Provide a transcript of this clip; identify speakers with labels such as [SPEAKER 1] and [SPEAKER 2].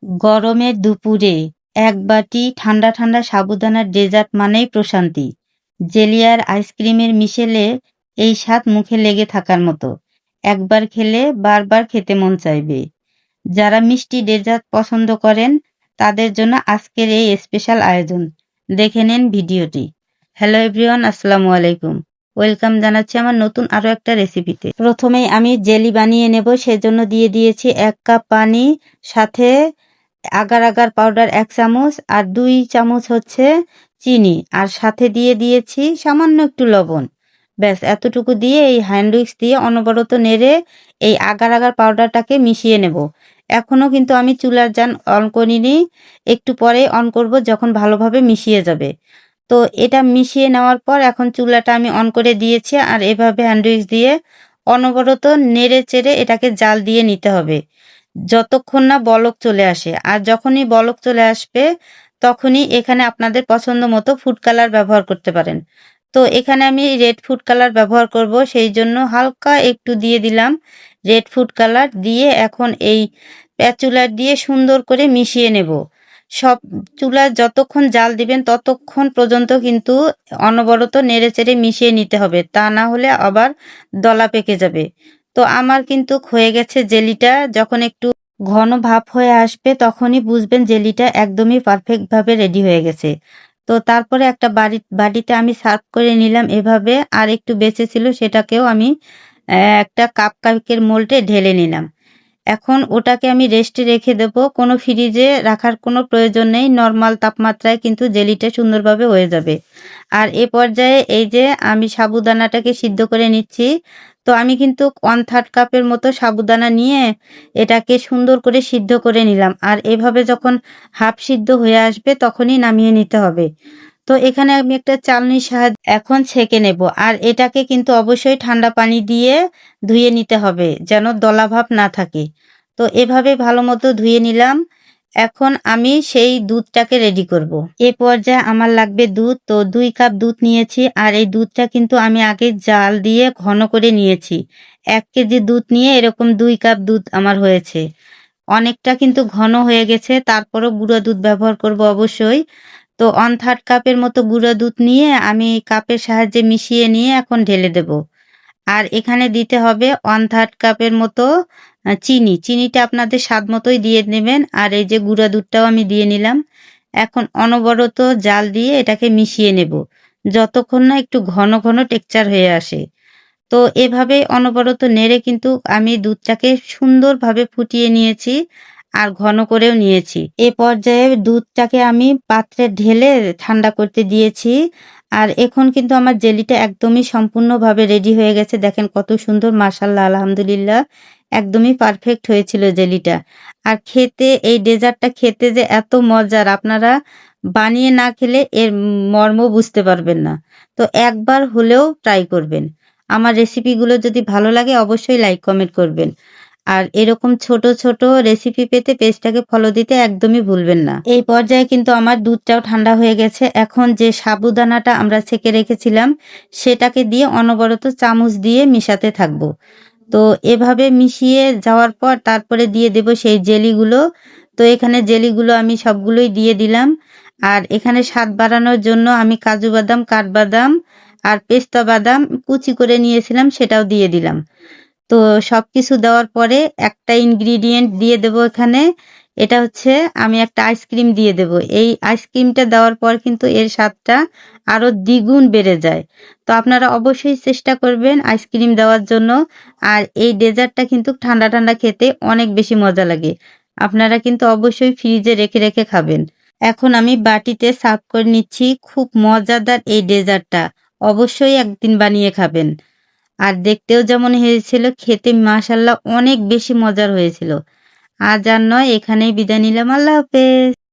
[SPEAKER 1] গরমের দুপুরে এক বাটি ঠান্ডা ঠান্ডা সাবুদানার ডেজার্ট মানেই প্রশান্তি। জেলি আর আইসক্রিমের মিশেলে এই স্বাদ মুখে লেগে থাকার মতো। একবার খেলে বারবার খেতে মন চাইবে। যারা মিষ্টি ডেজার্ট পছন্দ করেন তাদের জন্য আজকের এই স্পেশাল আয়োজন। দেখে নিন ভিডিওটি। হ্যালো এভরিওয়ান, আসসালামু আলাইকুম। ওয়েলকাম জানাচ্ছি আমার নতুন আরও একটা রেসিপিতে। প্রথমেই আমি জেলি বানিয়ে নেব, সেজন্য দিয়ে দিয়েছি 1 কাপ পানি, সাথে আগার আগার পাউডার 1 চামচ আর 2 চামচ হচ্ছে চিনি, আর সাথে দিয়ে দিয়েছি সামান্য একটু লবণ। ব্যাস এতটুকু দিয়ে এই হ্যান্ড উইক্স দিয়ে অনবরত নেড়ে এই আগার আগার পাউডারটাকে মিশিয়ে নেব। এখনও কিন্তু আমি চুলার জান অন করিনি, একটু পরে অন করব যখন ভালোভাবে মিশিয়ে যাবে। তো এটা মিশিয়ে নেওয়ার পর এখন চুলাটা আমি অন করে দিয়েছি, আর এভাবে হ্যান্ড উইক্স দিয়ে অনবরত নেড়ে চেড়ে এটাকে জাল দিয়ে নিতে হবে যতক্ষণ না বলক চলে আসে। আর যখনই বলক চলে আসবে তখনই এখানে আপনাদের পছন্দ মতো ফুড কালার ব্যবহার করতে পারেন। তো এখানে আমি রেড ফুড কালার ব্যবহার করব, সেই জন্য হালকা একটু দিয়ে দিলাম রেড ফুড কালার। দিয়ে এখন এই প্যাচুলার দিয়ে সুন্দর করে মিশিয়ে নেব। সব চুলায় যতক্ষণ জাল দিবেন ততক্ষণ পর্যন্ত কিন্তু অনবরত নেড়ে চেড়ে মিশিয়ে নিতে হবে, তা না হলে আবার দলা পেকে যাবে। তো আমার কিন্তু হয়ে গেছে জেলিটা। যখন একটু ঘন ভাব হয়ে আসবে তখনই বুঝবেন জেলিটা একদমই পারফেক্টভাবে রেডি হয়ে গেছে। তো তারপরে একটা বাটিতে আমি সার্ভ করে নিলাম এভাবে, আর একটু বেঁচে ছিল সেটাকেও আমি একটা কাপ কেকের মোল্ডে ঢেলে নিলাম। এখন ওটাকে আমি রেস্টে রেখে দেব, কোনো ফ্রিজে রাখার কোনো প্রয়োজন নেই, নর্মাল তাপমাত্রায় কিন্তু জেলিটা সুন্দরভাবে হয়ে যাবে। আর এ পর্যায়ে এই যে আমি সাবুদানাটাকে সিদ্ধ করে নিচ্ছি। তো আমি কিন্তু 1/3 কাপের মতো সাবুদানা নিয়ে এটাকে সুন্দর করে সিদ্ধ করে নিলাম, আর এভাবে যখন হাফ সিদ্ধ হয়ে আসবে তখনই নামিয়ে নিতে হবে। তো এখানে আমি একটা চালনির সাহায্যে এখন ছেঁকে নেব, আর এটাকে কিন্তু অবশ্যই ঠান্ডা পানি দিয়ে ধুয়ে নিতে হবে যেন দলাভাব না থাকে। তো এভাবে ভালো মতো ধুয়ে নিলাম। এখন আমি সেই দুধটাকে রেডি করব। এ পর্যায়ে আমার লাগবে দুধ। তো 2 কাপ দুধ নিয়েছি, আর এই দুধটা কিন্তু আমি আগে জাল দিয়ে ঘন করে নিয়েছি। 1 কেজি দুধ নিয়ে এরকম 2 কাপ দুধ আমার হয়েছে। অনেকটা কিন্তু ঘন হয়ে গেছে, তারপরও গুঁড়ো দুধ ব্যবহার করব অবশ্যই। তো 1/3 কাপের মতো গুঁড়ো দুধ নিয়ে আমি কাপের সাহায্যে মিশিয়ে নিয়ে এখন ঢেলে দেব। আর এখানে দিতে হবে 1/3 কাপের মতো চিনি। চিনিটা আপনাদের স্বাদ মতোই দিয়ে নেবেন। আর এই যে গুঁড়া দুধটাও আমি দিয়ে নিলাম। এখন অনবরত জাল দিয়ে এটাকে মিশিয়ে নেব যতক্ষণ না একটু ঘন ঘন টেক্সচার হয়ে আসে। তো এভাবে অনবরত নেড়ে কিন্তু আমি দুধটাকে সুন্দরভাবে ফুটিয়ে নিয়েছি আর ঘন করেও নিয়েছি। এ পর্যায়ে দুধটাকে আমি পাত্রে ঢেলে ঠান্ডা করতে দিয়েছি। আর এখন কিন্তু আমার জেলিটা একদমই সম্পূর্ণভাবে রেডি হয়ে গেছে। দেখেন কত সুন্দর, মাশাআল্লাহ, আলহামদুলিল্লাহ, একদমই পারফেক্ট হয়েছিল জেলিটা। আর খেতে এই ডেজার্টটা খেতে যে এত মজার, আপনারা বানিয়ে না খেলে এর মর্ম বুঝতে পারবেন না। তো একবার হলেও ট্রাই করবেন। আমার রেসিপিগুলো যদি ভালো লাগে অবশ্যই লাইক কমেন্ট করবেন। আর এরকম ছোট ছোট রেসিপি পেতে পেজটাকে ফলো দিতে একদমই ভুলবেন না। এই পর্যায়ে কিন্তু আমার দুধটাও ঠান্ডা হয়ে গেছে। এখন যে সাবুদানাটা আমরা ছেঁকে রেখেছিলাম সেটাকে দিয়ে অনবরত চামচ দিয়ে মিশাতে থাকবো। তো এভাবে মিশিয়ে যাওয়ার পর তারপরে দিয়ে দেব সেই জেলিগুলো। তো এখানে জেলিগুলো আমি সবগুলোই দিয়ে দিলাম। আর এখানে স্বাদ বাড়ানোর জন্য আমি কাজু বাদাম, কাঠবাদাম আর পেস্তা বাদাম কুচি করে নিয়েছিলাম, সেটাও দিয়ে দিলাম। তো সবকিছু দেওয়ার পরে একটা ইনগ্রিডিয়েন্ট দিয়ে দেব এখানে। এটা হচ্ছে আমি একটা আইসক্রিম দিয়ে দেব। এই আইসক্রিমটা দেওয়ার পর কিন্তু এর স্বাদটা আরো দ্বিগুণ বেড়ে যায়। তো আপনারা অবশ্যই চেষ্টা করবেন আইসক্রিম দেওয়ার জন্য। আর এই ডেজার্টটা কিন্তু ঠান্ডা ঠান্ডা খেতে অনেক বেশি মজা লাগে। আপনারা কিন্তু অবশ্যই ফ্রিজে রেখে রেখে খাবেন। এখন আমি বাটিতে সার্ভ করে নিচ্ছি। খুব মজাদার এই ডেজার্টটা অবশ্যই একদিন বানিয়ে খাবেন। আর দেখতেও যেমন হয়েছিল, খেতে মাশাআল্লাহ অনেক বেশি মজার হয়েছিল। আজ আর নয়, এখানেই বিদায় নিলাম। আল্লাহ হাফেজ।